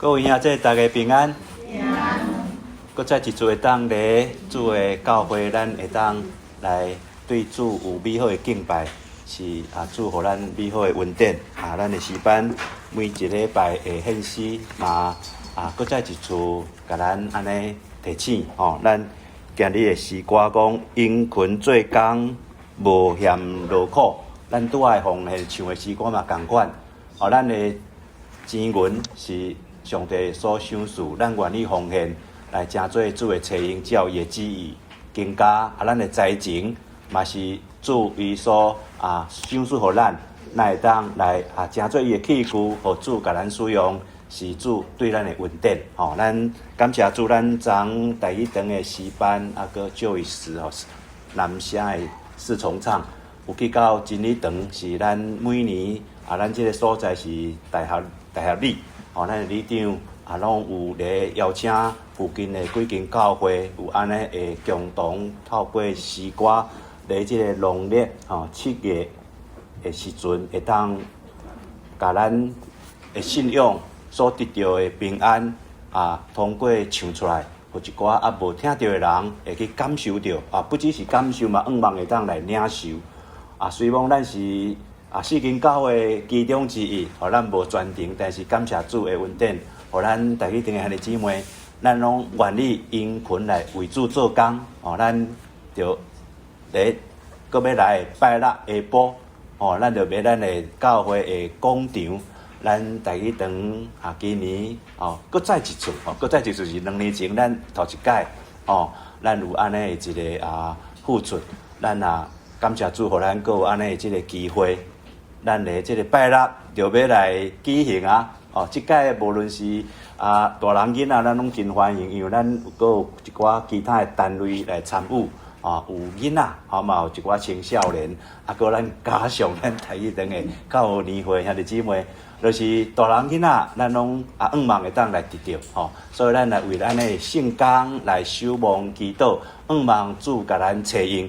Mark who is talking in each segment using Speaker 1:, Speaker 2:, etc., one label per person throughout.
Speaker 1: 各位兄弟，大家平安。搁再一次会当来主的教会，咱会当来对主有美好的敬拜，是主予咱美好的恩典。咱的诗班每一个礼拜会献诗嘛，搁再一次甲咱安尼提醒咱今日的诗歌讲因群做工，无嫌劳苦。咱拄爱奉献唱的诗歌嘛共款。咱的钱银是上帝所赏赐，咱愿意奉献来成做主的找用，照伊的旨意。更加咱的财情嘛是主伊所赏赐予咱，会当来成做伊的器具，互主甲咱使用，是主对咱的恩典。咱感谢主，咱昨第一堂的诗班搁就一时男声的四重唱，有去到真理堂，是咱每年咱这个所在是大学里。咱的里长拢有咧邀请附近的几间教会，有安尼会共同透过诗歌，咧即个农历7月的时阵，会当甲咱的信仰所得到的平安通过唱出来，互一寡无听到的人会去感受到不只是感受嘛，望会当来领受虽望咱是四间教会其中之一，咱无全程，但是感谢主的恩典，互咱第一堂的兄弟姊妹，咱拢愿意因群来为主做工。咱就咧搁要来拜六下晡，咱就要咱的教会的广场，咱第一堂今年搁再一次，是2年前咱头一届咱有安尼的一个付出，咱感谢主，互咱搁有安尼的即个机会。咱咧即个拜六就要来举行即届无论是大人囡仔，咱拢真欢迎，因为咱搁有一寡其他的单位来参与有囡仔嘛有一寡青少年，搁咱加上咱第一堂的教年会兄弟姊妹，就是大人囡仔，咱拢望会当来得到所以咱来为咱的圣工来守望祈祷，望主甲咱找用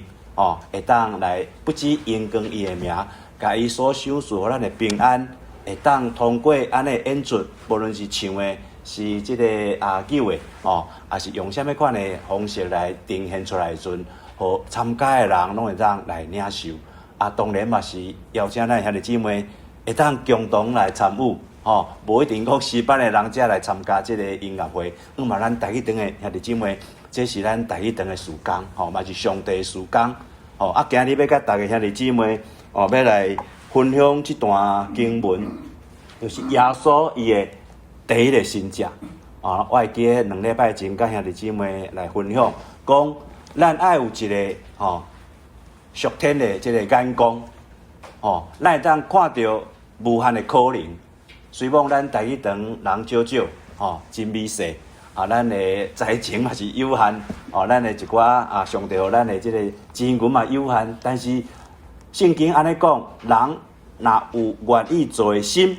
Speaker 1: 会当来不止荣光伊的名。甲伊所赏赐予咱的平安，会当通过安尼演出，无论是唱的，是即个咏的还是用什么款的方式来呈现出来的时阵，互参加的人拢会当来领受。当然嘛是邀请咱兄弟姊妹会当共同来参与无一定讲诗班的人才来参加即个音乐会。嘛咱第一堂的兄弟姊妹，这是咱第一堂的事工嘛是上帝的事工今日要甲大家兄弟姊妹。要来分享这段经文，就是耶稣伊的第一个新者我会记得2礼拜前甲兄弟姊妹来分享，讲咱爱有一个属天的这个眼光咱会当看到无限的可能。虽望咱第一堂人少少真美势咱的财情嘛是有限咱的一寡上帝咱的这个资源嘛有限，但是圣经安尼讲，人若有愿意做的心，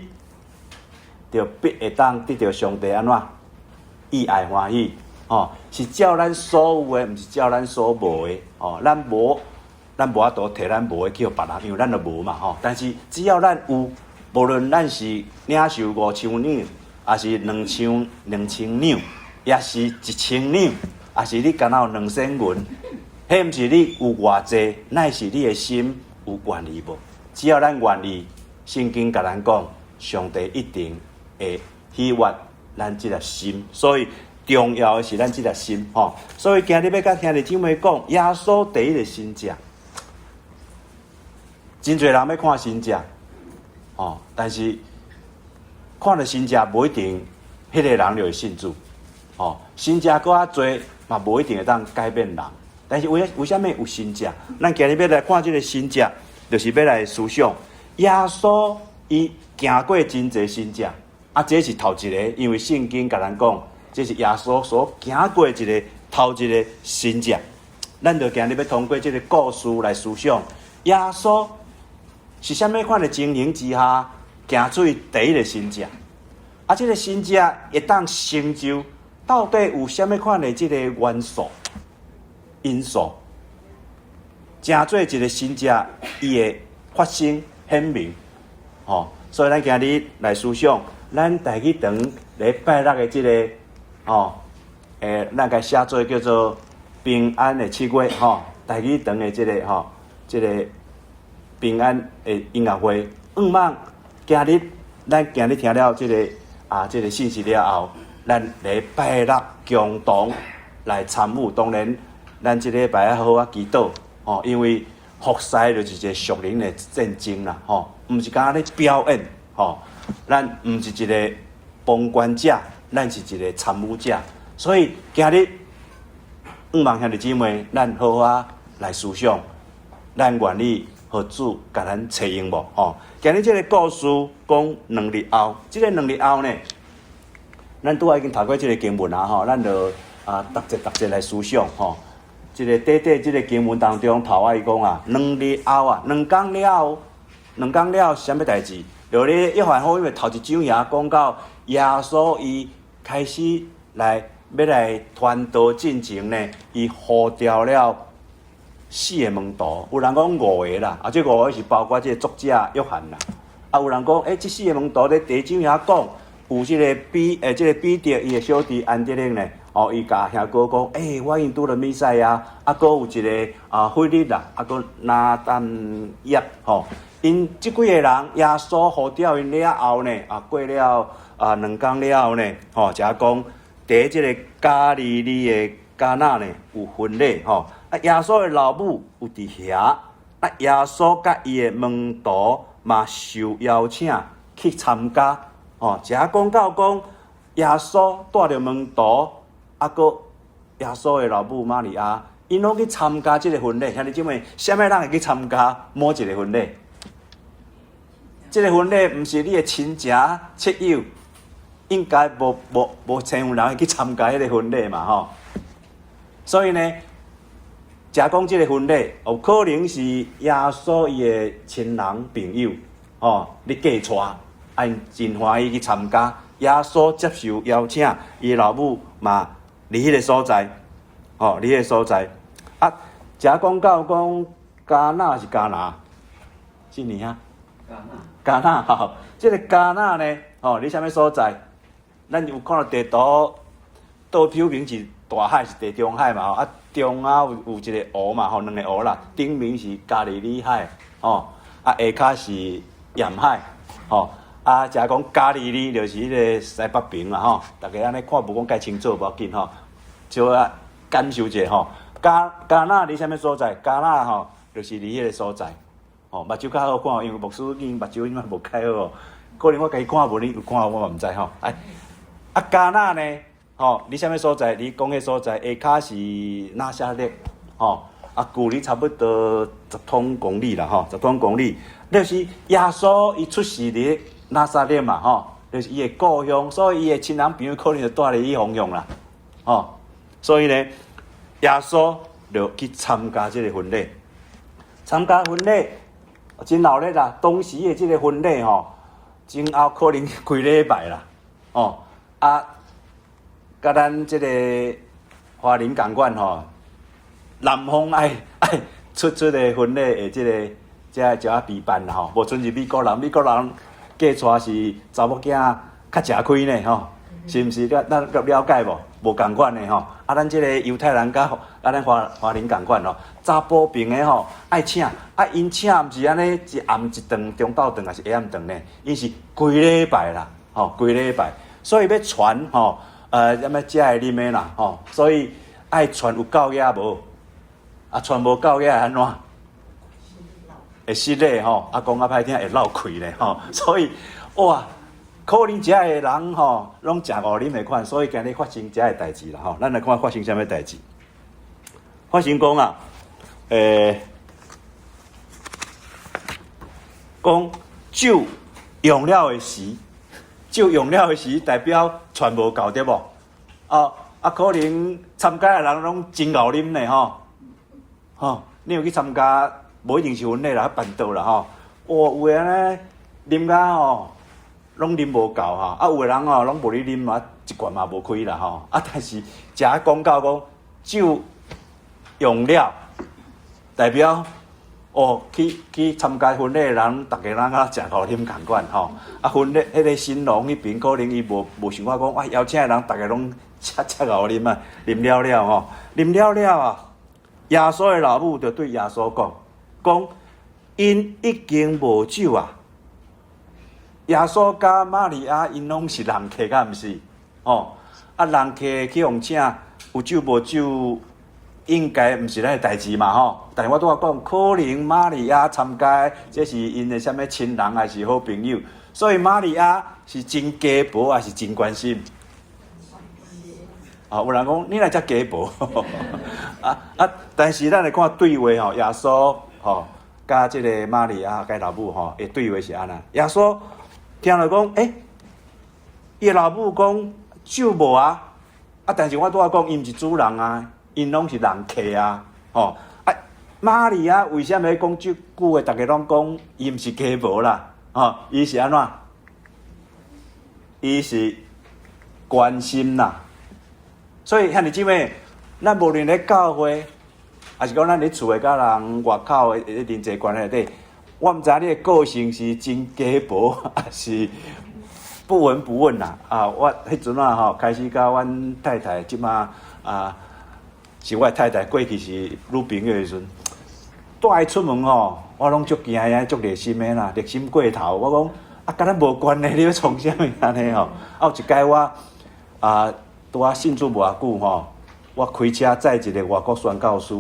Speaker 1: 就必会当得到上帝安怎意爱欢喜是照咱所有的，毋是照咱所无的咱无法度摕咱无的去互别人，因为咱就无嘛但是只要咱有，无论咱是领受5千两，还是2千两，也是1000两，还是你敢若有2000银，迄毋是你有偌济，乃是你的心。有愿意无？只要咱愿意，圣经甲咱讲，上帝一定会喜悦咱这个心。所以重要的是咱这个心所以今日要甲兄弟姊妹讲，耶稣第一个新者，真侪人要看新者但是看了新者无一定，迄个人就会信主新者搁较侪嘛，无一定会当改变人。但是为什么有新者？咱今日要来看这个新者，就是要来思想耶稣伊行过真侪新者这是头一个，因为圣经甲咱讲，这是耶稣所行过一个头一个新者。咱就今日要通过这个故事来思想，耶稣是什么款的情形之下行出第一个新者这个新者会当成就，到底有什么款的这个元素？因素，成做一个新者，伊会发生显明所以咱今日来思想，咱第一堂礼拜六的即个咱该写做叫做平安的7月台语堂的即个平安的音乐会。望今日咱今日听了即个信息了后，咱礼拜六共同来参与。当然，咱即礼拜好啊祈祷因为服侍就是一个属灵的战争啦毋是敢若咧表演咱毋是一个旁观者，咱是一个参与者。所以今日望兄弟姊妹，咱好啊来思想，咱愿意互主甲咱找用无今日即个故事讲2日后，即个2日后呢，咱拄仔已经读过即个经文啊咱就逐节来思想即个即个经文当中头仔伊讲2日后2天了是啥物代志？就咧约翰福音的头一章也讲到耶稣伊开始要来传道进前呢，伊呼召了4个门徒，有人讲5个啦，这5个是包括这个作者约翰啦。有人讲这4个门徒咧第一章也讲，有这个彼得伊的小弟安德烈呢，伊甲兄哥讲，我已经拄了弥赛亚，搁有一个腓力啦，搁拿但业因即几个人耶稣呼召因了后呢，过了2天了后呢，才讲第即个加利利的迦纳呢有婚礼耶稣的老母有伫遐，耶稣甲伊的门徒嘛受邀请去参加只讲到讲耶稣带着门徒，搁耶稣的老母玛利亚，因拢去参加即个婚礼。兄弟姊妹，啥物人会去参加某一个婚礼？即个婚礼毋是你的亲情戚友，应该无千有人会去参加迄个婚礼嘛所以呢，假讲即个婚礼，有可能是耶稣伊的亲人朋友你嫁带，因真欢喜去参加。耶稣接受邀请，伊老母嘛伫迄个所在伫迄个所在假讲到讲迦纳是迦拿，是呢迦纳即个迦纳呢你啥物所在？咱有看到地图，倒表面是大海，是地中海嘛中有一个湖嘛2个湖啦，顶面是加利利海下骹是盐海假讲加利利就是迄个西北边啦大家安尼看无讲介清楚，无要紧就感受者迦纳伫啥物所在？迦纳就是伫迄个所在目睭较好看，因为牧师已经目睭因无开好可能我家己看无，你有看我嘛毋知迦纳呢你啥物所在？你讲迄所在下骹是拿撒勒距离差不多10通公里啦10通公里，就是耶稣伊出世伫拿撒勒嘛就是伊的故乡，所以伊的亲人朋友可能就住咧伊方向啦所以呢，耶稣就去参加即个婚礼。参加婚礼真闹热啦，当时的即个婚礼前后可能几礼拜啦甲咱即个华人共款南方爱出的婚礼的即个就备办啦无像是美国人嫁娶是查某囝较食开呢是毋是？咱了解无共款的咱即个犹太人甲咱华人共款查甫边的爱请因请毋是安尼一暗一顿中昼顿还是下暗顿呢？因是规礼拜啦规礼拜，所以要传什么食的啉的啦所以爱传有教业无传无教业安怎？会失礼讲歹听会闹气咧所以哇，可能遮个人拢食五啉的款，所以今日发生遮个代志啦咱来看发生啥物代志。发生讲讲酒用了的时，酒用了的时代表传无够对无可能参加的人拢真熬啉呢你有去参加，无一定是婚礼啦，办桌啦有诶安尼啉甲拢啉无够有诶人拢无咧啉一罐嘛无开啦但是食讲到讲酒用了，代表哦，去参加婚礼的人，大家人啊食好啉共款吼。啊，婚礼迄个新郎迄边可能伊无想法讲，邀请的人大家拢吃好啉啊，啉了了吼，啉了了啊。耶稣的老母就对耶稣讲，因已经无酒啊。耶稣甲玛利亚因拢是人客，敢毋是？哦，啊，人客去用请，有酒无酒？应该毋是咱的代志嘛吼，但是我拄仔讲，可能玛利亚参加，这是因的什么亲人还是好朋友，所以玛利亚是真家婆还是真关心？有人讲你来遮家婆，但是咱来看对话吼，耶稣吼，甲即个玛利亚甲老母吼，的对话是安那？耶稣听了讲，伊的老母讲酒无啊，但是我拄仔讲，伊毋是主人啊。因拢是人客啊，玛利亚为什么讲这句话？大家拢讲伊毋是家婆啦，伊是安怎？伊是关心啦。所以兄弟姊妹，咱无论咧教会，还是讲咱咧厝诶，甲人外口诶人际关系内底，我毋知你诶个性是真家婆，还是不闻不问啦。我迄阵开始甲阮太太即马是我太太过去是女朋友的时阵，带伊出门我拢足惊呀，足热心的啦，热心过头。我讲甲咱无关系，你要创啥物安尼有一摆我拄仔信主无偌久我开车载一个外国宣教师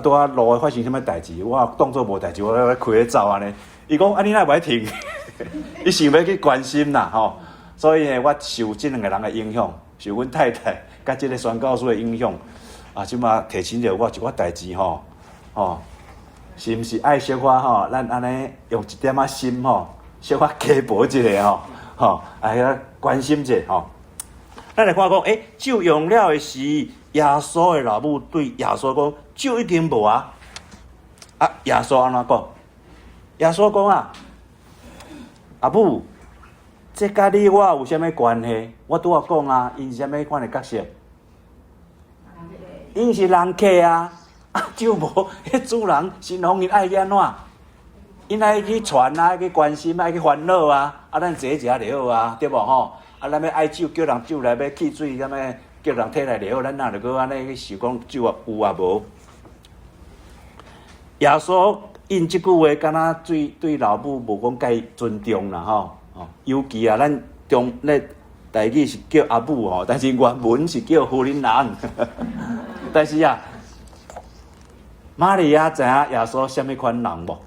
Speaker 1: 拄仔路发生啥物代志，我当作无代志，我开咧走安尼。伊讲你哪袂停？伊想要去关心啦所以我受这两个人的影响，受阮太太。甲即个宣教师的影响即马提醒着我一寡代志是毋是爱小可咱安尼用一点仔心小可家婆一下遐关心者咱来看讲，酒用了的时，耶稣的老母对耶稣讲，酒已经无啊。耶稣安怎讲？耶稣讲阿母。这甲你我有啥物关系？我拄仔讲因是啥物款的角色？因是人客酒无，迄主人新郎因爱去安怎？因爱去传爱去关心，爱去烦恼咱坐一下就好对无咱要爱酒，叫人酒来要汽水，啥物叫人摕来就好，咱哪着搁安尼去想讲酒有无？耶稣因即句话，敢若对老母无讲介尊重啦尤其咱中咧台语是叫阿母但是原文是叫夫人人。但是玛利亚知影耶稣什么款人无？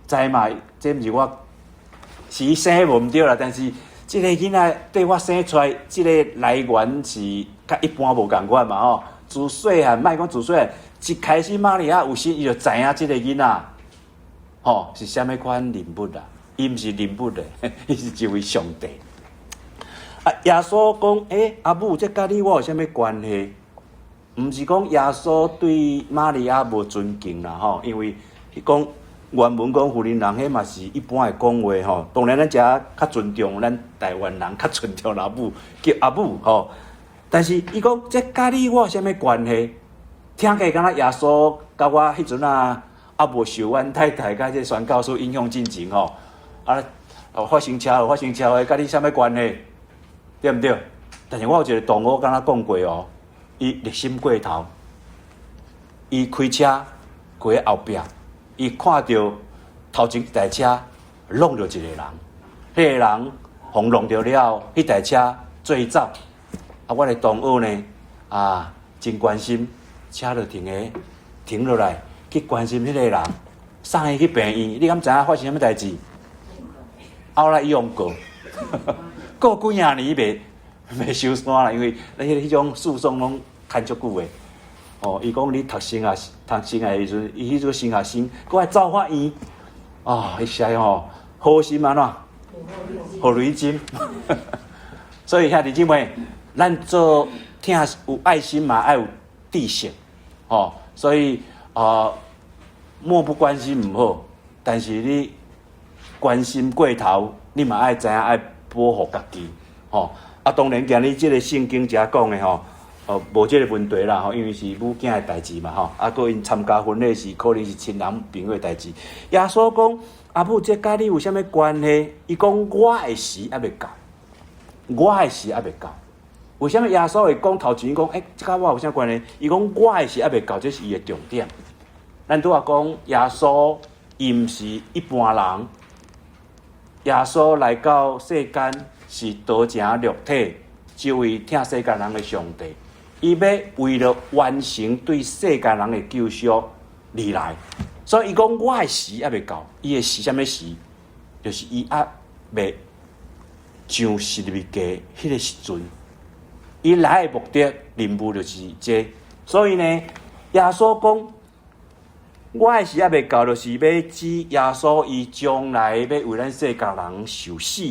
Speaker 1: 知嘛？这毋是我是生无毋对啦，但是这个囡仔对我生出来，这个来源是甲一般无共款嘛自细汉，莫讲自细汉，一开始玛利亚有心，伊就知影这个囡仔是什么款人物啦。伊毋是人物的，伊是一位上帝。耶稣讲，阿母，这甲你我有啥物关系？毋是讲耶稣对玛利亚无尊敬啦因为讲原文讲妇人人，迄嘛是一般的讲话当然咱遮较尊重咱台湾人，较尊重老母，叫阿母但是伊讲，这甲你我有啥物关系？听起来敢若耶稣甲我迄阵无受阮太太甲这宣教师影响进前发生车祸，甲你啥物关系？对毋对？但是我有一个同学敢若讲过伊热心过头，伊开车过后壁，伊看到头前一台车弄着一个人，迄个人互弄着了，迄台车追走。我的同学呢真关心，车就停落来去关心迄个人，送伊去病院。你敢知影发生啥物代志？后来伊用过几啊年袂收山啦，因为迄种诉讼拢牵足久的。伊讲你读生的时阵，伊迄个升学生，搁来走法院，迄时好心安怎？互雷金。所以兄弟姊妹，咱做听有爱心嘛，爱有知识，所以漠不关心唔好，但是你关心过头，你嘛爱知影爱保护家己，当然今日这个圣经遮讲的无即个问题啦吼，因为是母囝的代志嘛吼，啊，佮因参加婚礼是可能是亲人朋友的代志。耶稣讲阿母，这甲你有啥物关系？伊讲我的时还未到，我的时还未到。为什么耶稣会讲头前讲这甲我有啥关系？伊讲我的时还未到，这是伊的重点。咱拄啊讲耶稣伊毋是一般人，耶稣来到世间是道成肉体，这位疼世间人的上帝。伊要为了完成对世间人的救赎而来，所以伊讲我的时还未到，伊的时什么时？就是伊还未上十字架迄个时阵，伊来的目的任务就是这。所以呢，耶稣讲我的时还未到，就是要指耶稣伊将来要为咱世间人受死，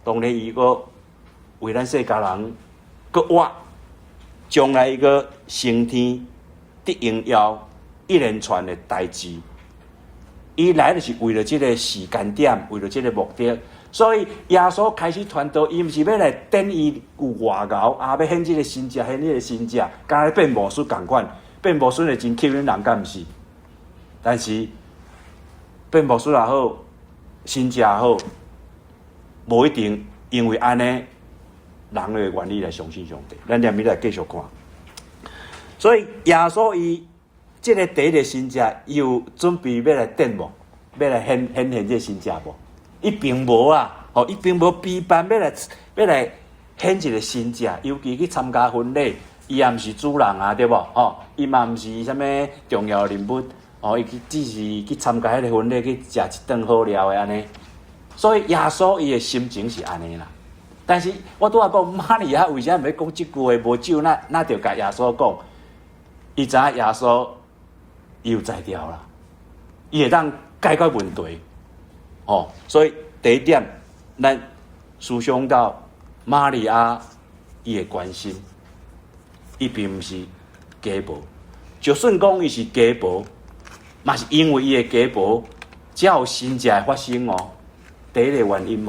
Speaker 1: 当然伊个为咱世间人个活。将来一个升天得荣耀一连串的代志，伊来就是为了这个时间点，为了这个目的。所以耶稣开始传道，伊毋是要来等伊有外熬，要献这个身价，献这个身价，敢若变魔术共款，变魔术的真吸引人，敢毋是？但是变魔术也好，身价也好，无一定因为安尼。人的原理来相信上帝，咱念起来继续看。所以耶稣伊这个第一个身价，伊有准备要来等无？要来显这个身价无？伊并无啊，伊并无备办要来显一个身价，尤其去参加婚礼，伊也毋是主人啊，对无？伊嘛毋是啥物重要人物，伊只是去参加迄个婚礼，去食一顿好料的安尼。所以耶稣伊的心情是安尼啦。但是我拄仔讲玛利亚为啥毋要讲即句话？无酒，那就甲耶稣讲，伊知影耶稣伊有才调啦，伊会当解决问题。所以第一点，咱思想到玛利亚伊的关心，伊并毋是假无，就算讲伊是假无，嘛是因为伊的假无，才有新价发生哦。第一个原因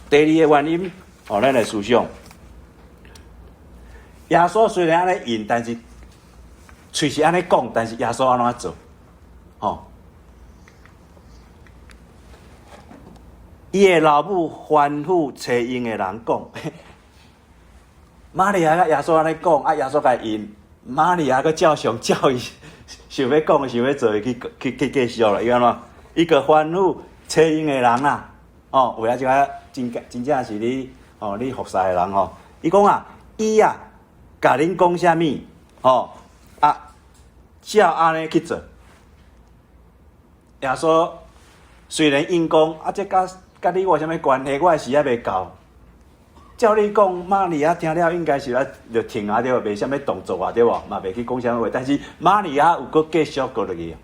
Speaker 1: 第二个原因，咱来思想，耶稣虽然安尼应，但是嘴是安尼讲，但是耶稣安怎做？伊的老母吩咐找因的人讲，玛利亚甲耶稣安尼讲，耶稣甲因，玛利亚个照常照伊想要讲、想要做的去继续了，伊安怎？伊个吩咐找因的人啦。为了这个真正是你你服侍的人伊讲伊甲恁讲啥物照安尼去做。耶稣虽然因讲这甲你有啥物关系？我的时还未到。照你讲，玛利亚听了应该是就停对无？袂啥物动作对无？嘛袂去讲啥物话。但是玛利亚有搁继续过落去，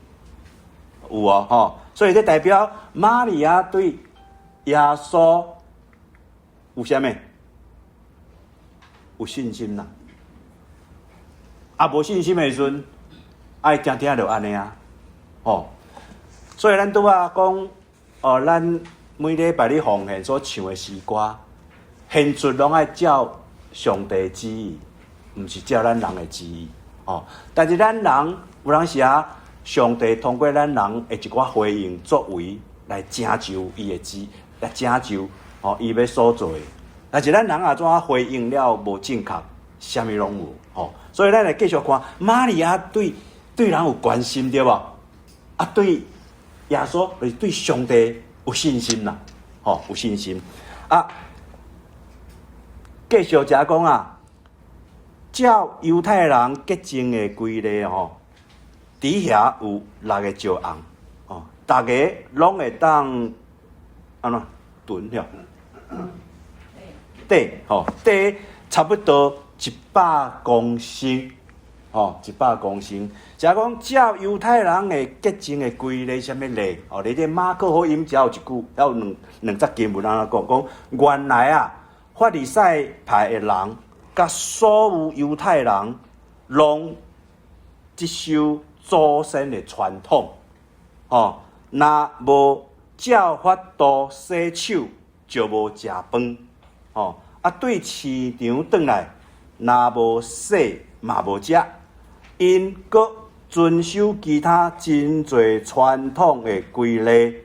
Speaker 1: 有所以这代表玛利亚对耶稣有啥物？有信心啦。无信心的时阵，爱听就安尼所以咱拄仔讲咱每礼拜日奉献所唱的诗歌，献出拢爱照上帝旨意，毋是照咱人的旨意但是咱人有当时上帝通过咱人的一寡回应作为来成就伊的旨，来成就伊要所做的。但是咱人怎回应了无正确，啥物拢有所以咱来继续看，玛利亚对人有关心对无？对耶稣就是对上帝有信心啦，有信心继续加讲照犹太人洁净的规例底下有6个石红大家拢会当安怎蹲了？底差不多100公升，100公升。就讲照犹太人的洁净的规例，什么例？你这马可福音只有一句，有两则经文安讲，原来法利赛派的人，甲所有犹太人，拢接受祖先的传统，若无照法度洗手，就无食饭，对市场转来，若无洗嘛无食，因阁遵守其他真侪传统的规例，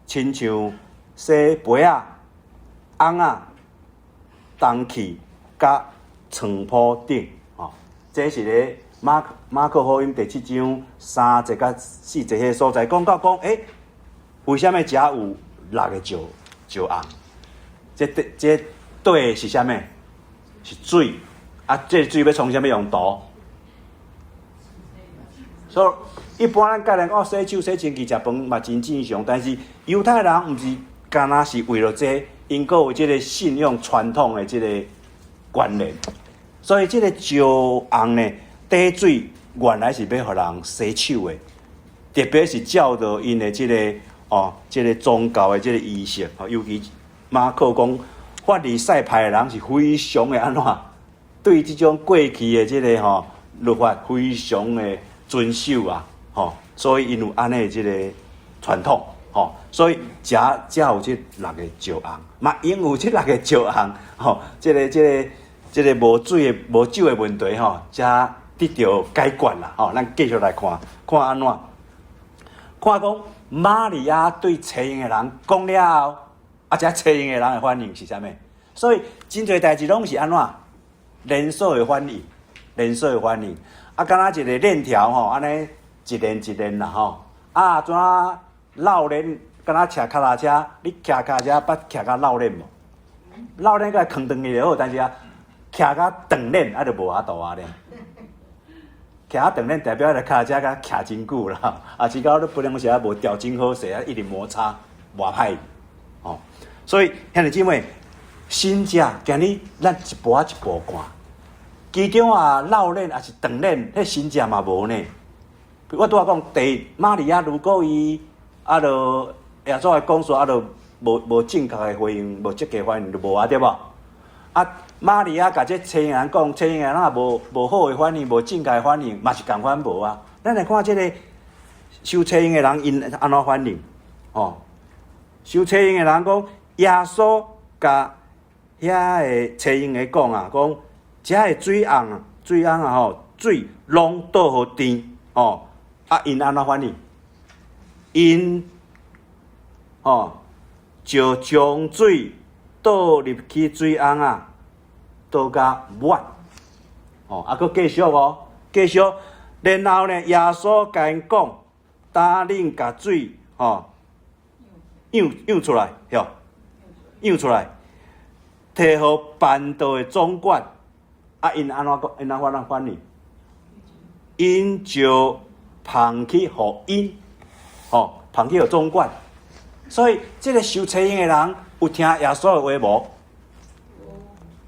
Speaker 1: 亲像洗杯仔、翁仔、东器、甲床铺顶。这是咧马可福音第7章3节甲4节迄所在讲到讲，为什么遮有6个石红？这对的是啥物？是水。这水要从啥物用途？所以一般咱教人讲洗手洗清气食饭嘛真正常，但是犹太人毋是干那是为了这，因阁有即个信仰传统的即个观念。所以，这个石红呢，底水原来是要互人洗手的，特别是照着因的这个这个宗教的这个仪式，尤其马可讲，法利赛派的人是非常的安怎，对这种过去的这个律法非常的遵守啊，所以因有安尼这个传统，所以才有这6个石红，嘛因有这6个石红，这个无水的、无酒的问题才得到解决啦。咱继续来看安怎？看讲玛利亚对找因的人讲了后，才找因的人的反应是啥物？所以真侪代志拢是安怎？连锁的反应，连锁的反应。敢若一个链条安尼一链一链啦怎绕链？敢若骑脚踏车，你骑脚踏车捌骑到绕链无？绕链甲扛断去就好，但是骑到长链就无法度咧。骑到长链代表着脚车甲骑真久啦，是到你不良时无调整好势一直摩擦，偌歹。所以兄弟姊妹，新遮今日咱一步一步看，其中绕链也是长链，迄新遮嘛无呢。我拄仔讲，第一，玛利亚如果伊就耶稣的讲说就无正确的回应，无积极反应就无对无？玛利亚甲这找因人讲，找因人若无好的反应，无正确的反应，嘛是共款无啊。咱来看这个受找因的人因安怎反应？受找因的人讲，耶稣甲遐个找因的讲讲遮个水红水拢倒互甜因安怎反应？因就将水倒入去水红倒甲满佫继续继续，然后呢，耶稣甲因讲，担恁甲水舀出来，舀出来，摕互办道的总管，因安怎讲？因安怎反应？因就放去互因，放去互总管。所以，这个受找因的人有听耶稣的话无？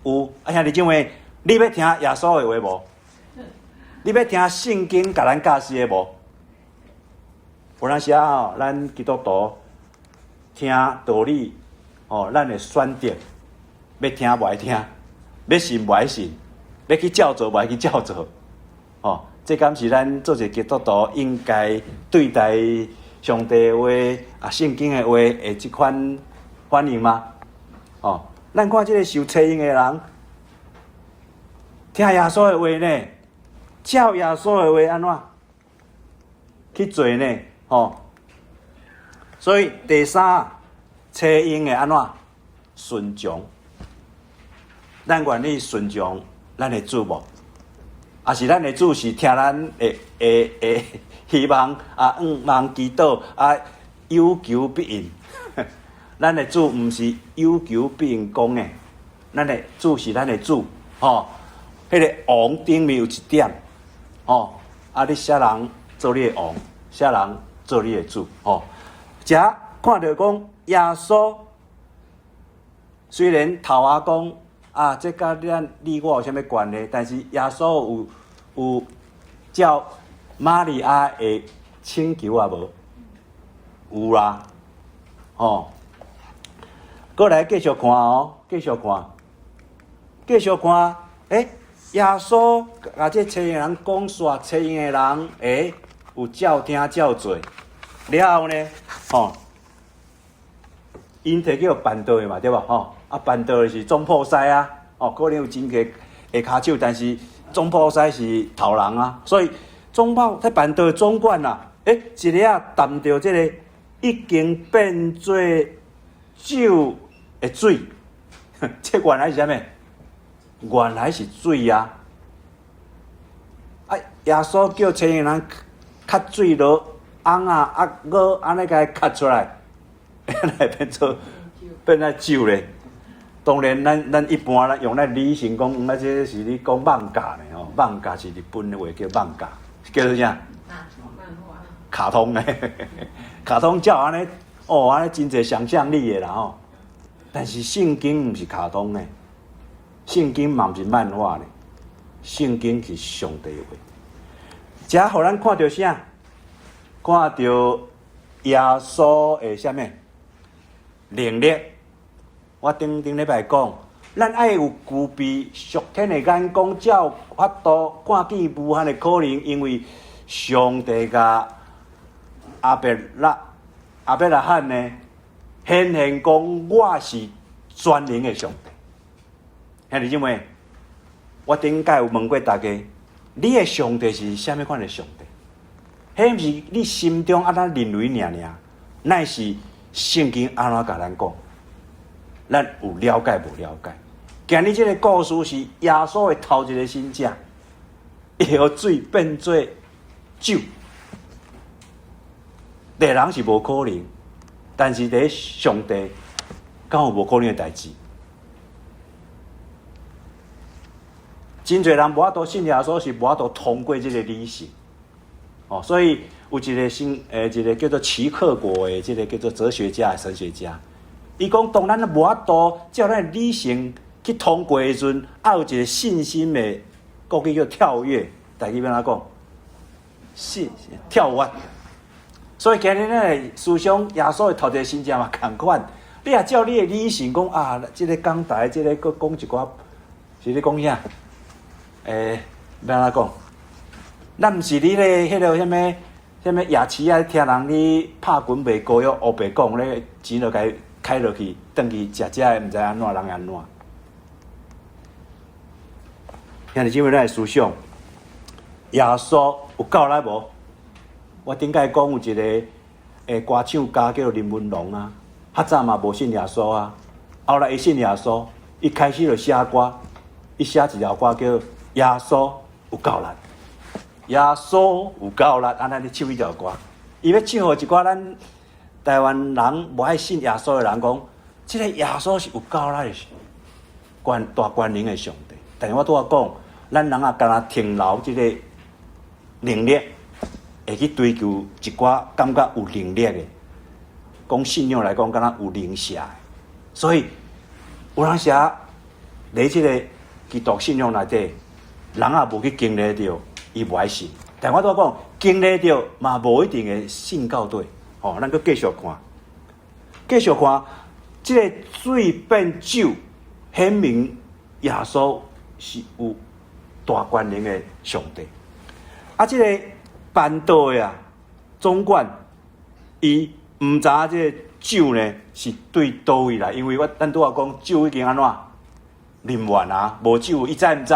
Speaker 1: 有。兄弟姊妹，你要听耶稣的话无？你要听圣经甲咱教示的无？有当时咱基督徒听道理，咱会选择要听无爱听，要信无爱信，要去照做无爱去照做。这敢是咱做一个基督徒应该对待上帝的话圣经的话的这款反应吗？咱看这个受找因的人，听耶稣的话呢，照耶稣的话安怎去做呢？所以第三，找因的安怎顺从？咱愿意顺从咱的主无？是咱的主是听咱的希望望祈祷有求必应。咱的主毋是有求必应讲的，咱的主是咱的主。迄个王顶面有一点，你写人做你的王，写人做你的主。遮看到讲耶稣虽然头仔讲这甲你我有啥物关系？但是耶稣有照玛利亚的请求无？有啦，过来继续看继续看，耶稣甲这找因的人讲煞，找因的人有照听照做，了后呢，因摕去办道的嘛，对吧？办道的是总铺师可能有真下骹手，但是总铺师是头人啊，所以总铺在办桌总管啊，一个啊담着这个已经变做酒的水，这原来是啥物？原来是水啊！耶稣叫青年人吸水落翁啊鹅安尼甲伊吸出来，来变做酒咧。当然，咱一般咱用咱理性讲，这是你讲网架呢吼，网架是日本的话叫网架，叫做啥？卡通咧，卡通照安尼，安尼真侪想象力的啦吼。但是圣经毋是卡通呢，圣经嘛毋是漫画呢，圣经是上帝的话。遮互咱看到啥？看到耶稣的啥物能力？我顶礼拜讲，咱爱有具备属天的眼光，才有法度看见无限的可能。因为上帝甲阿伯拉罕呢，显现讲我是全能的上帝。兄弟姊妹，我顶届有问过大家，你的上帝是啥物款的上帝？迄毋是你心中安怎认为尔，乃是圣经安怎甲咱讲？咱有了解无了解？今日这个故事是耶稣的头一个新者，摇水变做酒。第人是无可能，但是伫上帝，敢有无可能的代志？真侪人无法度信耶稣，是无法度通过这个理性。所以有一个一个叫做齐克果的，这个叫做哲学家、神学家。伊讲，当咱无法度照咱理性去通过的时阵，要有一个信心的，国语叫跳跃，台语要安怎讲？跳跃。所以今日咱的思想，耶稣的头一个新者嘛同款。你也照你的理性讲啊，这个讲台，这个佫讲一寡，是咧讲啥？要安怎讲？咱毋是你咧，迄个什么夜市啊，听人咧拍拳卖膏药，黑白讲咧，钱就该开落去，转去食的，毋知安怎人安怎。兄弟姊妹，咱的思想，耶稣有够力无？我顶届讲有一个歌唱家叫林文龙啊，较早嘛无信耶稣啊，后来伊信耶稣，伊开始就写歌，伊写一条歌叫《耶稣有够力》。耶稣有够力，安尼咧唱一条歌。伊要唱互一寡咱台湾人无爱信耶稣的人讲，即个耶稣是有够力的大权能的上帝。但是我拄仔讲，咱人啊，敢若停留即个能力，会去追求一寡感觉有能力的，讲信仰来讲，敢若有灵痟的。所以有人写伫即个基督信仰内底，人也无去经历着。伊无爱信，但我拄讲经历着嘛，无一定会信到底。咱搁继续看，即个水变酒，显明耶稣是有大权能的上帝。即个办道的总管，伊毋知影即个酒呢是对倒位来，因为咱拄讲酒已经安怎啉完啊，无酒伊知毋知？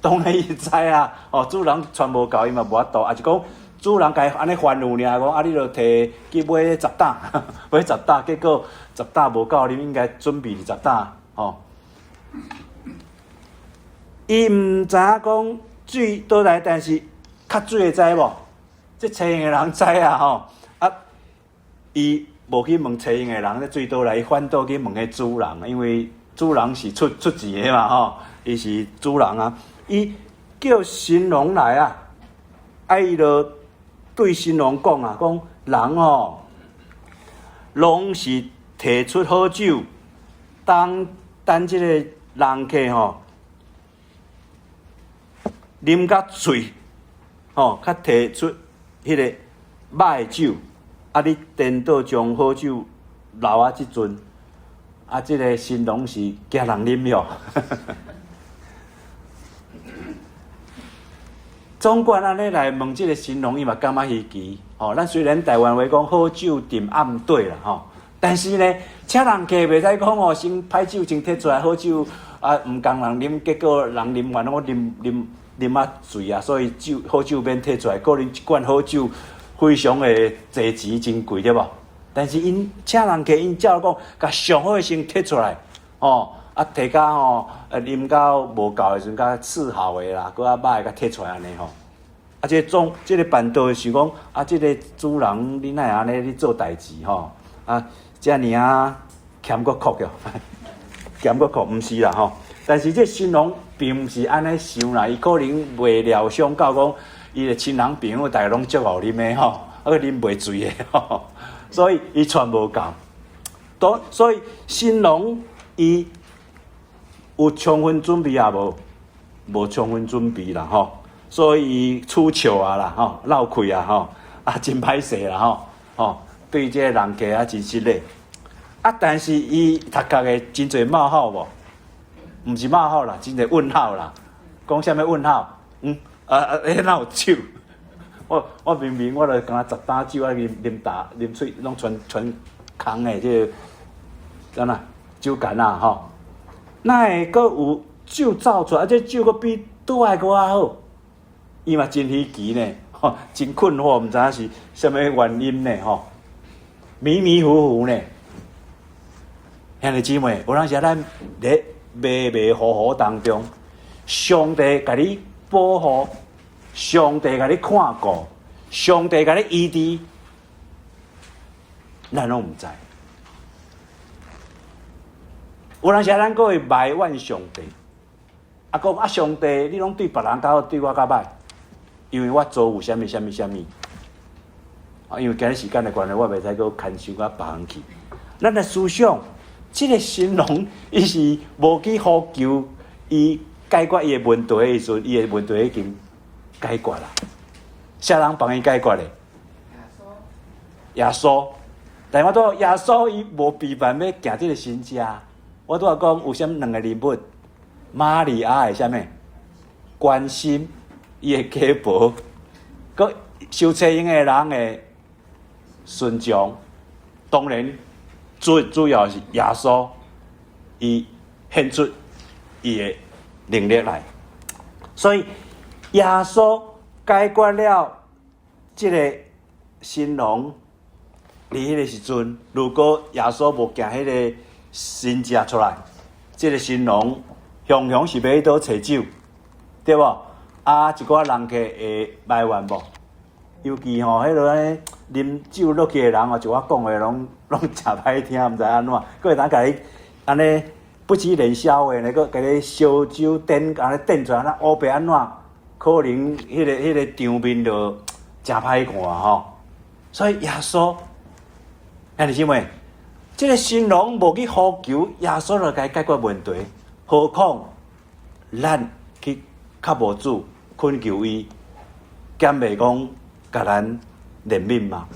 Speaker 1: 当然伊知啊，主人传无够，伊嘛无法度，也是讲主人家安尼吩咐尔，讲你著摕去买10担，买10担，结果10担无够，你应该准备20担，伊毋知影讲水倒来，但是较水的知无？这青的人知啊，伊无去问青的人，这水倒来，伊反倒去问迄主人，因为主人是出钱的嘛，伊是主人啊。伊叫神农来啊，伊就对神农讲啊，讲人拢是提出好酒，等即个人客啉甲醉，较提出迄个歹酒，你颠倒将好酒留啊即阵，即个神农是惊人啉哟。总管安尼来问即个神农，伊嘛感觉稀奇。咱虽然台湾话讲好酒沉暗底啦，但是呢，请人客袂使讲哦，先歹酒先摕出来，好酒啊，毋共人啉，结果人啉完我啉啊醉啊，所以好酒免摕出来，可能一罐好酒非常的济钱真贵，对无？但是因请人客，因照讲，甲上好的先摕出来，哦，啊摕甲吼，啉到无够的时阵，甲次好的啦，搁较歹甲摕出来安尼吼。啊，这个办道是讲啊，这个主人你哪会安尼咧做代志吼？啊，遮尔啊欠个哭着，欠个哭，毋是啦吼。但是这新郎并毋是安尼想啦，伊可能未料想到讲，伊的亲人朋友大家拢足好啉的吼，啊个啉袂醉的吼，所以伊传无够。所以新郎伊有充分准备啊无？无充分准备啦吼。所以出糗啊啦，吼，闹亏啊，吼，啊真歹势啦，吼，对这个人客啊真失礼。啊，但是伊头壳的真侪冒号无，毋是冒号啦，真侪问号啦。讲啥物问号？哪有酒？我明明我著敢10打酒啊，啉水拢全空的这个，怎啦？酒干啊，吼，哪会阁有酒造出来？这酒阁比倒来阁较好？伊嘛真稀奇呢，吼，真困惑，毋知影是啥物原因呢，吼，迷迷糊糊呢。兄弟姊妹，有当时咱咧迷迷糊糊当中，上帝甲你保护，上帝甲你看顾，上帝甲你医治，咱拢毋知。有当时咱阁会埋怨上帝，讲啊上帝，你拢对别人较好，对我较歹。因为我做有啥物，因为今日时间的关系，我袂使阁牵涉到别项去。咱来思想，这个新郎伊是无去呼求伊解决伊的问题的时阵，伊的问题已经解决啦。啥人帮伊解决的？耶稣。但我都耶稣伊无避办要行这个神家。我都讲有啥物两个人物，玛利亚的啥物关心。伊的家婆，佮受采用的人的顺从，当然主要是耶稣，伊献出伊的能力来，所以耶稣解决了这个新郎，伫迄个时阵，如果耶稣无行迄个神迹出来，这个新郎雄雄是要去倒找酒，对无？啊，一寡人客会埋怨无？尤其吼，迄落安尼啉酒落去的人哦，就我讲的拢诚歹听，毋知安怎，佫会当甲你安尼不止连消话呢，佫甲你烧酒点安尼点出来，那乌白安怎？可能迄个场面就诚歹看吼。所以耶稣，兄弟姊妹，这个新郎无去呼求耶稣来解决问题，何况咱去较无主。恳求伊，减袂讲甲咱怜悯嘛？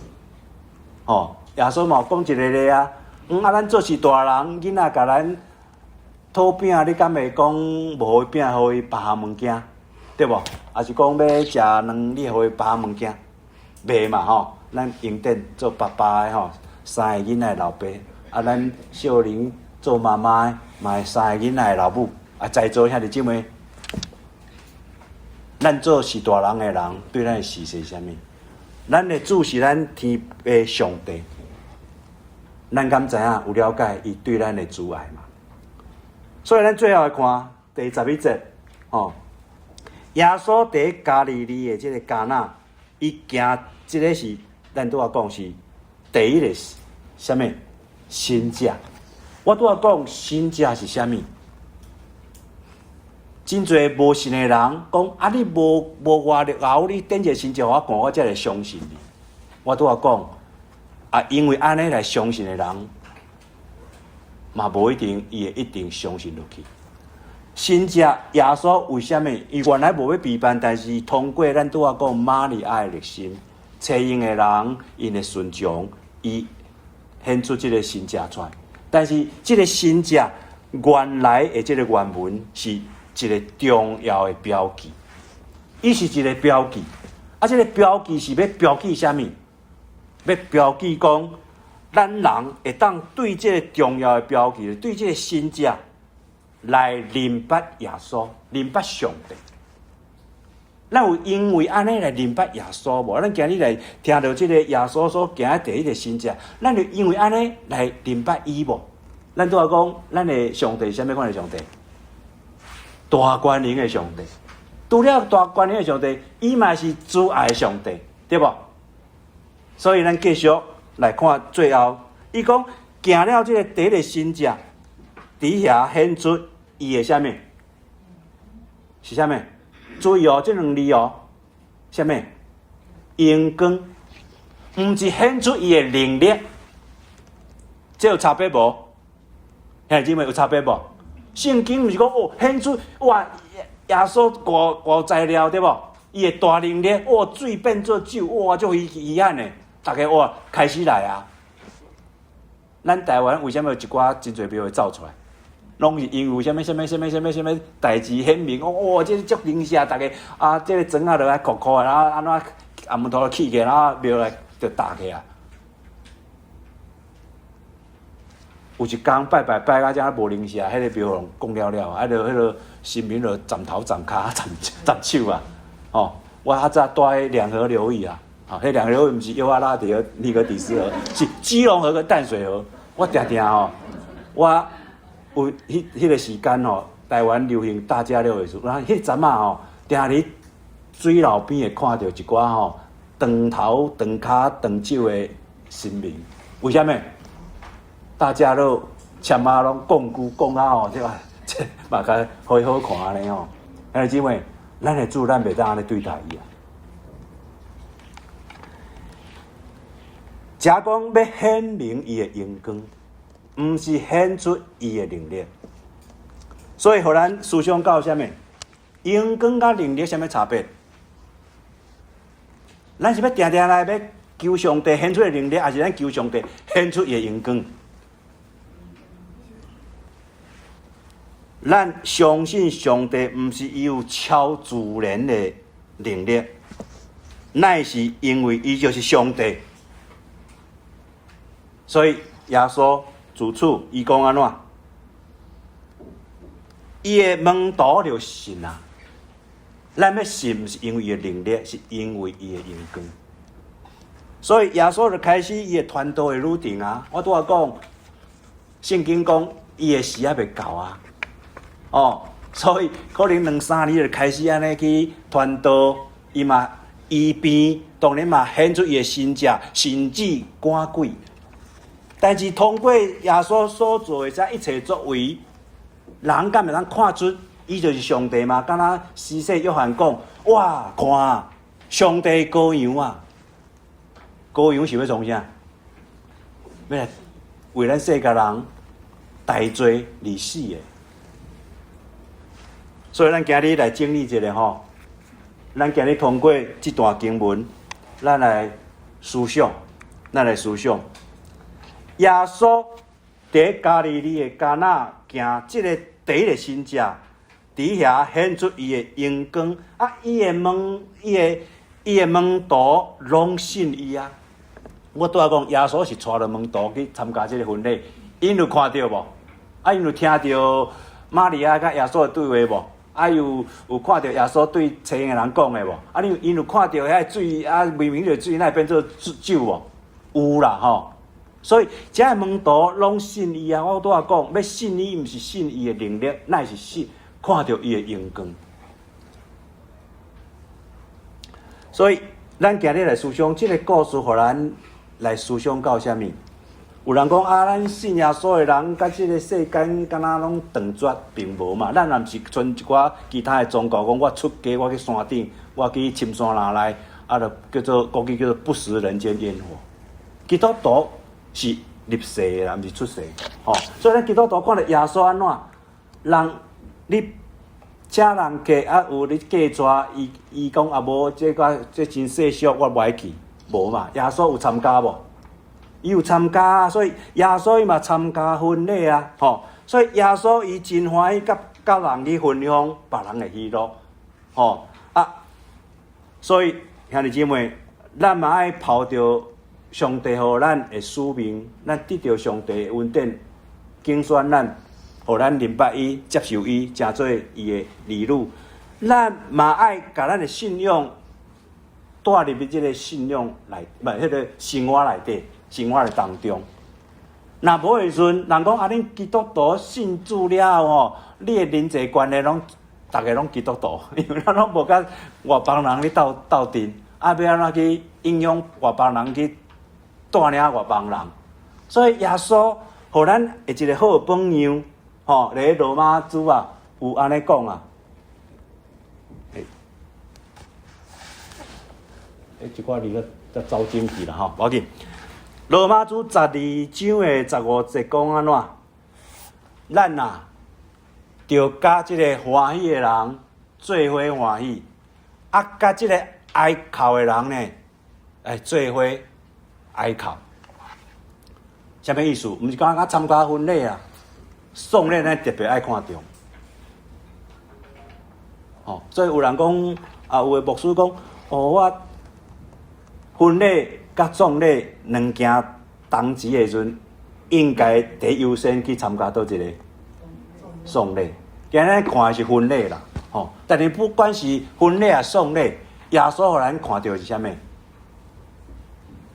Speaker 1: 吼，耶稣嘛讲一个咧啊，咱做是大人，囡仔甲咱讨饼，你敢袂讲无饼互伊别项物件，对无？还是讲要食卵，你互伊别项物件，袂嘛吼？咱用典做爸爸的吼，3个囡仔老爸，啊，咱少年做妈妈的，嘛3个囡仔老母，啊，在座兄弟姊妹。咱做是大人的人，对咱的事是啥物？咱的主是咱天的上帝，咱敢知影有了解伊对咱的主爱嘛？所以咱最后来看第11节，吼，耶稣伫加利利的这个迦纳，伊行这个是咱拄仔讲是第一个啥物？神迹。我拄仔讲神迹是啥物？真侪无信的人讲啊，你无外力后，你点一个神迹我看，我才会相信你。我拄仔讲啊，因为安尼来相信的人，嘛无一定，伊会一定相信落去。神迹耶稣为虾米？伊原来无要避办，但是通过咱拄仔讲玛利亚的热心，采用的人因的顺从，伊献出这个神迹出来。但是这个神迹原来的这个原文是一个重要的标记，伊是一个标记，啊，这个标记是要标记啥物？要标记讲咱人会当对这个重要的标记，对这个信者来认捌耶稣，认捌上帝。咱有因为安尼来认捌耶稣无？咱今日来听到这个耶稣所行的第一个信者，咱就因为安尼来认捌伊无？咱拄仔讲，咱的上帝是啥物款的上帝？大权能的上帝。除了大权能的上帝，伊嘛是慈爱的上帝，对无？所以咱继续来看最后，伊讲行了这个第一个信者，伫遐显出伊的啥物？是啥物？注意哦，这两字哦，啥物？阳光，毋是显出伊的能力，这有差别无？兄弟姊妹有差别无？圣经毋是讲哦，显出哇，耶稣过材料对无？伊的大能力，哇，水变做酒，哇，足遗憾的，大家哇开始来啊！咱台湾为什么有一寡真侪庙会造出来？拢是因为什么代志显明，哦，这足灵sea，大家啊，这个砖啊落来酷酷的，然后安怎暗木头起起，然后庙来就打起啊。有一天拜到遮无灵sea，迄个庙讲了了，迄个神明就站头站骹站手啊。哦，我较早住喺两河流域啊，迄两河流域毋是幼发拉底河、尼格底斯河，是基隆河跟淡水河。我常常我。有迄个时间吼，台湾流行大家乐的时候，然后迄阵啊吼，定伫水路边会看到一寡吼长头、长骹、长手的神明。为什么？大家乐签啊拢讲句讲啊吼，这嘛甲好看安尼吼。兄弟姊妹，咱的主咱袂当安尼对待伊啊。假讲要显明伊的阳光。毋是显出伊的能力，所以互咱思想到啥物？阳光甲能力啥物差别？咱是要定定来要求上帝显出的能力，还是咱求上帝显出伊的阳光？咱相信上帝毋是伊有超自然的能力，乃是因为伊就是上帝，所以耶稣。自此，伊讲安怎？伊的门徒就信啊！咱要信，毋是因为伊的能力，是因为伊的阳光。所以耶稣就开始伊的传道的路程啊！我拄仔讲，圣经讲伊的时还未到啊！哦，所以可能2-3年就开始安尼去传道，伊嘛医病，当然嘛显出伊的神迹，甚至赶鬼。但是通过耶稣所做的这一切作为，人敢会通看出伊就是上帝吗？敢若施洗约翰讲：哇，看啊，上帝羔羊啊！羔羊是要创啥？要来为咱世界人代罪而死的。所以咱今日来整理一下吼，咱今日通过这段经文，咱来思想。耶稣伫加利利的迦纳行即个第一个神迹，伫遐显出伊的阳光啊！伊的门徒拢信伊啊！我拄仔讲，耶稣是带着门徒去参加即个婚礼，因有看到无？啊，因有听到玛利亚甲耶稣的对话无？啊，有看到耶稣对青的人讲的无？啊，因有看到遐水啊，明明就水，那变做酒无？有啦吼。所以，这个门徒拢信伊啊！我拄仔讲，要信伊，毋是信伊的能力，乃是信看到伊的阳光。所以，咱今日来思想这个故事，互咱来思想到啥物？有人讲啊，咱信耶稣的人，甲这个世间敢若拢断绝，并无嘛。咱若毋是存一寡其他的宗教，讲我出家，我去山顶，我去深山林内，啊，就叫做国语叫做不食人间烟火。基督徒。是入世的啦，毋是出世。吼、所以咱基督徒看到耶稣安怎，人你请人客啊，有你嫁娶，伊讲啊无，这真世俗，我无爱去，无嘛。耶稣有参加无？伊有参加啊，所以耶稣伊嘛参加婚礼啊，吼、所以耶稣伊真欢喜甲人去分享别人的喜乐，吼、啊，所以兄弟姊妹，咱嘛爱抱着上帝互咱的使命，咱得到上帝的恩典，竞选咱，互咱明白伊、接受伊，成做伊的儿女。咱嘛爱甲咱的信仰带入去即个信仰内，迄个生活内底，生活的当中。若无的时阵，人讲啊，恁基督徒信主了后吼，你的人际关系拢，逐个拢基督徒，因为咱拢无甲外邦人咧斗阵，啊，要安怎去影响外邦人去带领外邦人？所以耶稣互咱的一个好榜样，吼，咧罗马书啊有安尼讲啊。一寡字咧则走进去啦吼，无要紧。罗马书12章的15节讲安怎？咱啊，着甲即个欢喜的人做伙欢喜，啊，甲即个哀哭的人呢，做伙哀哭。啥物意思？毋是讲参加婚礼啊，丧礼咱特别爱看重。哦，所以有人讲啊，有的牧师讲，我婚礼甲葬礼两件同时的时阵，应该第一优先去参加倒一个丧礼。今日看的是婚礼啦，吼！但是不管是婚礼啊、丧礼，耶稣互咱看到是啥物？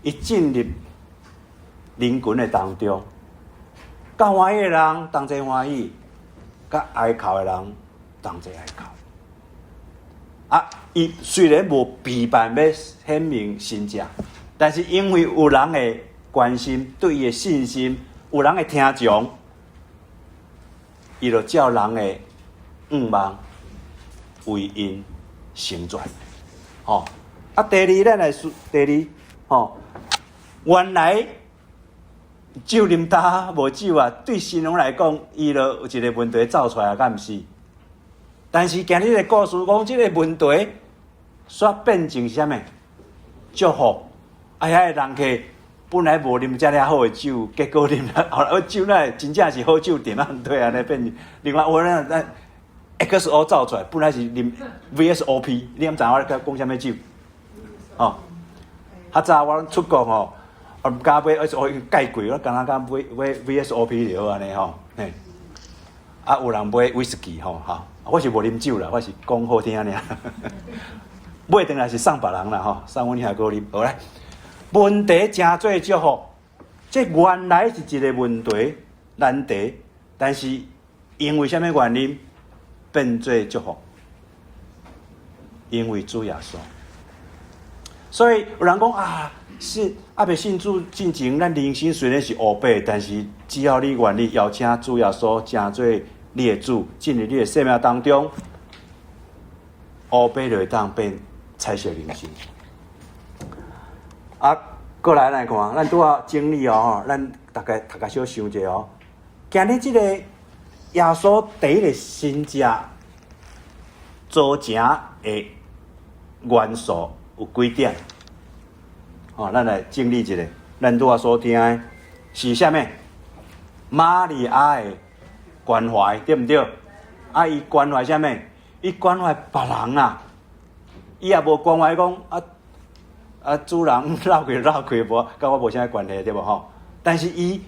Speaker 1: 伊进入人群的当中，甲欢喜的人同齐欢喜，甲哀哭的人同齐哀哭。啊，伊虽然无避办要显明身价，但是因为有人的关心，对伊的信心，有人的听从，伊就照人的愿望为因成全。吼、啊，第二咱来说，第二，吼、原来酒啉大无酒啊，对新郎来讲，伊就有一个问题走出来，敢毋是？但是今日的故事讲，这个问题煞变成啥物？祝福。哎呀，人客本来无啉遮尔好的酒，结果啉了，后来酒那真正是好酒店啊，对啊，那变另外我咱 XO 走出来，本来是啉 VSOP， 你敢知我咧讲啥物酒？哦，较早我出国吼，我毋敢买，而且我介贵，我敢若敢买 VSOP 就好安尼吼，嘿。啊，有人买威士忌吼，哈，我是无啉酒啦，我是讲好听尔。买回来是送别人啦，吼，送阮遐哥啉。好来，问题真做祝福，这原来是一个问题难题，但是因为什么原因变做祝福？因为主耶稣。所以有人讲啊，是未信主进前，咱人生虽然是黑白，但是只要你愿意邀请主耶稣成做你的主，进入你的生命当中，黑白就会当变彩色人生。啊，过来看，咱拄仔整理哦，咱大家小想一下哦。今日这个耶稣第一个新家组成的元素有几点？哦，咱来整理一下。咱拄仔所听的是啥物？玛利亚的关怀，对毋对？啊，伊关怀啥物？伊关怀别人啊，伊也无关怀讲主人绕开无，甲我无啥关系，对无吼？但是伊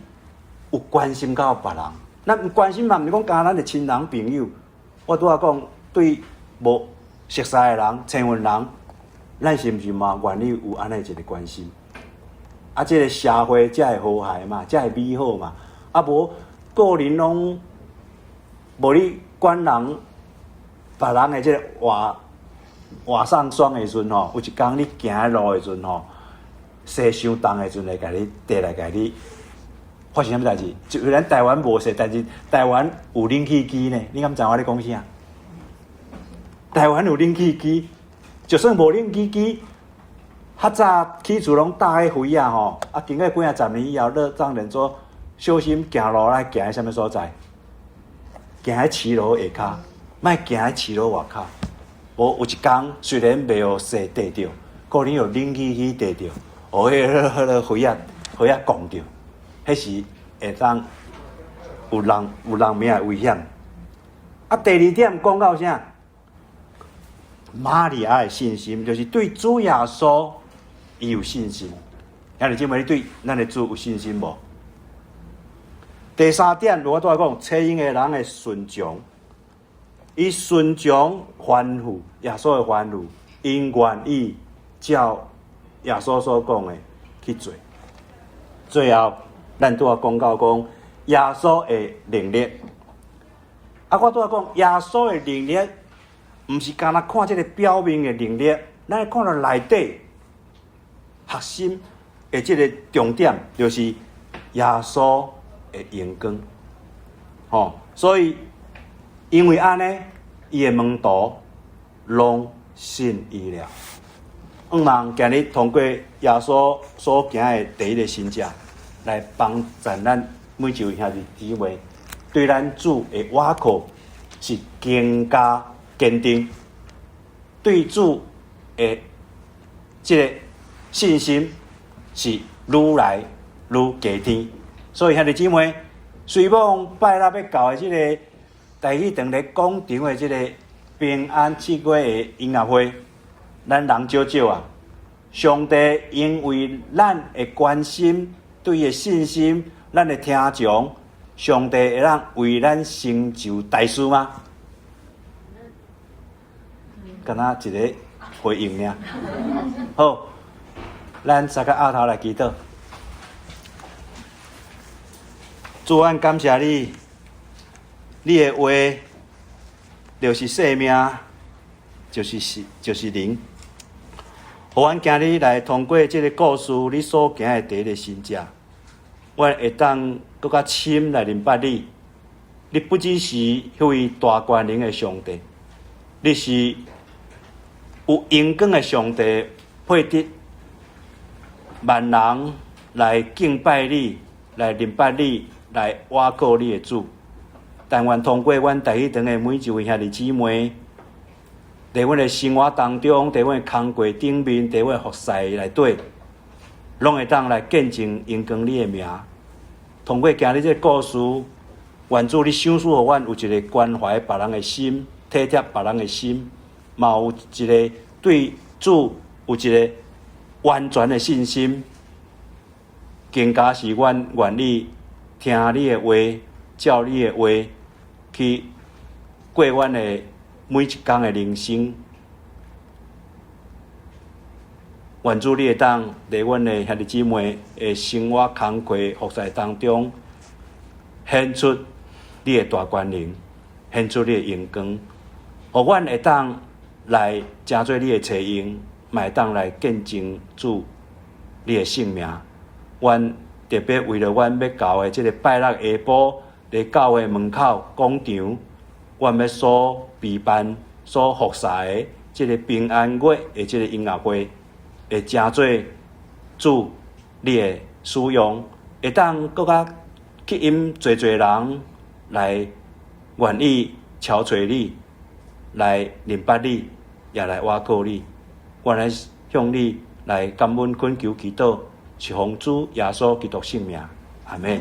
Speaker 1: 有关心到别人，咱有关心嘛？毋是讲甲咱的亲人朋友，我拄仔讲对无熟悉的人、亲近人，咱是毋是嘛愿意有安尼一个关心？啊，这个社会才会和谐嘛，才会美好嘛。啊，无个人拢无你管人，别人的这个活上霜的时阵吼，有一天你行路的时阵吼，势伤重的时阵来甲你缀来甲你发生啥物代志？就咱台湾无势，但是台湾有冷气机呢。你敢知我咧讲啥？台湾有冷气机，就算无冷气机，较早起厝拢搭迄灰啊吼，啊经过几啊十年以后，热当然说小心行路来行喺啥物所在？行喺骑楼下骹，莫行喺骑楼外骹。无有一天，虽然袂有势地着，可能有冷气机地着，哦，迄个灰啊降着，迄时会当有人命的危险。啊，第二点讲到啥？玛利亚的信心，就是对主耶稣伊有信心。兄弟姊妹，你对咱的主有信心无？第三点，我拄仔讲，车因的人的顺从，伊顺从吩咐，耶稣的吩咐，因愿意照耶稣所讲的去做。最后，咱拄仔讲到讲耶稣的能力。我拄仔讲耶稣的能力，毋是干那看这个表面的能力，咱看到内底核心的这个重点，就是耶稣的荣光。所以因为安尼，伊的门徒拢信伊了。望今日通过耶稣所行的第一个神迹，来帮助咱每一位兄弟姊妹，对咱主的倚靠是更加坚定，对主的这个信心是愈来愈加添。所以兄弟姊妹，随望拜六要到的这个台语堂咧广场的这个平安七月的音乐会，咱人少少啊，上帝因为咱的关心、对伊的信心、咱的听从，上帝会让为咱成就大事吗？敢若一个回应尔。好，咱三个后头来祈祷。主，阮感谢你，你的话就是生命，就是灵。互阮今日来通过这个故事，你所行的第一个神迹，阮会当更较深来明白你。你不只是迄位大权能的上帝，你是有荣光的上帝，配得万人来敬拜你，来明白你，来倚靠你的主。但愿通过阮台语堂的每一位兄弟姊妹，在阮的生活当中，在阮的工课顶面，在阮的服侍内底，拢会当来见证荣光你的名。通过今日这个故事，愿主你赏赐互阮有一个关怀别人的心，体贴别人的心，嘛有一个对主有一个完全的信心，更加是阮愿意听你的话，照你的话去过阮的每一天的人生。愿主你会当在阮的兄弟姊妹的生活、工课、服侍当中，显出你的大权能，显出你的荣光，互阮会当来成做你的采用，嘛会当来见证主你的性命。阮特别为了阮要到的这个拜六下晡，在教会门口广场，阮要所备办、所服侍的这个平安月的这个音乐会，会成做主你的使用，会当更加吸引侪人来愿意朝找你，来明白你，也来倚靠你。我来向你来感恩、恳求、祈祷，是奉主耶稣基督圣名，阿门。